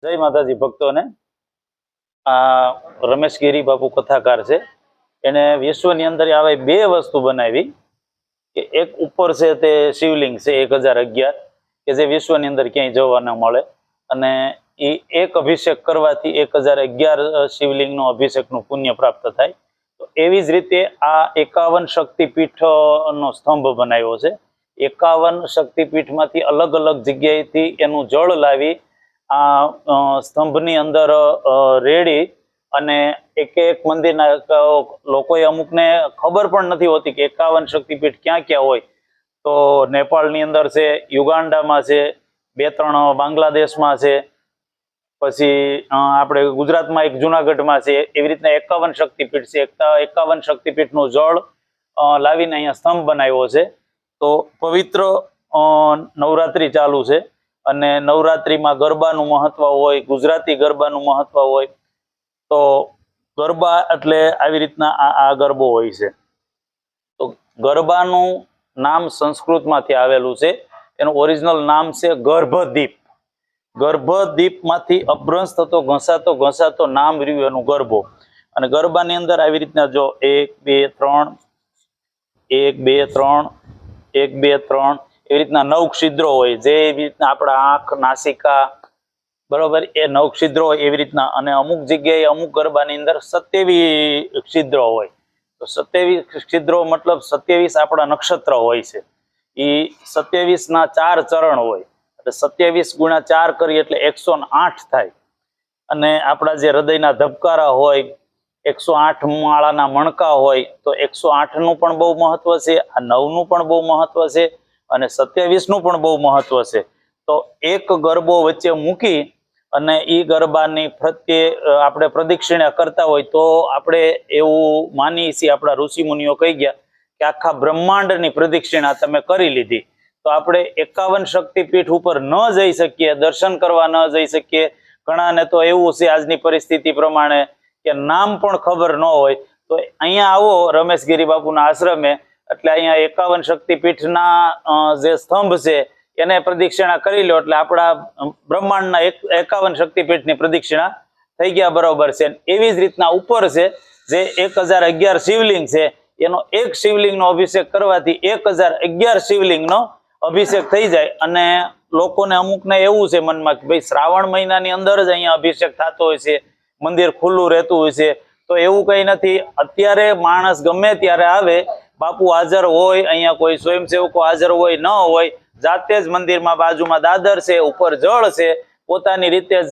जय माताजी भक्तों ने आ रमेश गिरी बापू कथाकार से एने विश्वनी अंदर आवे बे वस्तु बनावी कि एक ऊपर से ते शिवलिंग से 1011 के जे विश्वनी अंदर क्यांय जोवा न मळे अने ई एक अभिषेक करवाथी 1011 शिवलिंग नो अभिषेक नु पुण्य प्राप्त थाय। तो एवी ज रीते आ 51 शक्तिपीठ नो स्तंभ बनाव्यो छे। 51 शक्तिपीठ मांथी अलग अलग जग्याएथी एनु जळ लावी आ स्तंभनी अंदर रेडी अने एक एक मंदिरना लोकोए अमुकने खबर पण नथी होती कि 51 शक्तिपीठ क्या क्या होय। तो नेपाळनी अंदर छे, युगांडामां छे, 2-3 बांग्लादेशमां छे, पछी आपणे गुजरातमां एक जूनागढ़मां छे। एवी रीतना 51 शक्तिपीठ छे। 51 शक्तिपीठनुं जळ लावीने अहींया स्तंभ बनाव्यो छे। तो पवित्र नवरात्रि चालू छे अने नवरात्रिमां गरबानुं महत्व होय, गुजराती गरबानुं महत्व होय। तो गरबा एटले आवी रीतना आ गरबो होय छे। तो गरबानुं नाम संस्कृतमांथी आवेलुं छे। एनुं ओरिजिनल नाम छे गर्भदीप। गर्भदीपमांथी अपभ्रंश थतो घसातो घसातो नाम रह्युं एनुं गरबो। अने गरबानी अंदर आवी रीतना जो 1 2 3 1 2 3 1 2 3 एवी रीतना 9 छिद्रो होय। जे एवी रीतना आपणा आंख, नासिका बरोबर ए 9 छिद्रो होय एवी रीतना। अने अमुक जग्याए अमुक गरबानी अंदर 27 छिद्रो होय। तो 27 छिद्रो मतलब 27 आपणा नक्षत्र होय छे। ई 27 ना 4 चरण होय એટલે 27 × 4 કરીએ એટલે 108 થાય। અને આપણા જે હૃદયના ધબકારા હોય 108 માળાના મણકા હોય તો 108 નું પણ બહુ મહત્વ છે, આ 9 નું પણ બહુ મહત્વ છે અને 27 નું પણ બહુ મહત્વ છે। તો એક ગરબો વચ્ચે મૂકી અને ઈ ગરબાની પ્રત્યે આપણે પ્રદક્ષિણા કરતા હોય તો આપણે એવું માનીએ છીએ, આપણા ઋષિ મુનિઓ કહી ગયા કે આખા બ્રહ્માંડની પ્રદક્ષિણા તમે કરી લીધી। तो आपणे 51 शक्तिपीठ पर न जई सकीए, दर्शन करवा न जई सकीए। घणाने तो एवुं छे आजनी परिस्थिति प्रमाणे के नाम पण खबर न होय तो अहींया आवो रमेश गिरी बापूना आश्रमे एटले अहींया 51 शक्तिपीठना जे स्तंभ छे एने प्रदक्षिणा करी लो एटले आपणा ब्रह्मांडना 51 शक्तिपीठनी प्रदक्षिणा थई गया बरोबर छे। एवी ज रीतना उपर छे जे 1011 शिवलिंग छे एनो एक शिवलिंगनो अभिषेक करवाथी 1011 शिवलिंगनो अभिषेक थई जाय। अने लोकोने अमुकने एवुं छे मनमा के भाई श्रावण महीनानी अंदर ज अहींया अभिषेक थतो होय छे, मंदिर खुल्लुं रहेतुं होय छे। तो एवुं कंई नथी, अत्यारे माणस गमे त्यारे आवे, बापू हाजर होय, अहींया कोई स्वयंसेवको हाजर होय न होय, जाते ज मंदिरमां बाजुमां दादर छे, उपर जळ छे, पोतानी रीते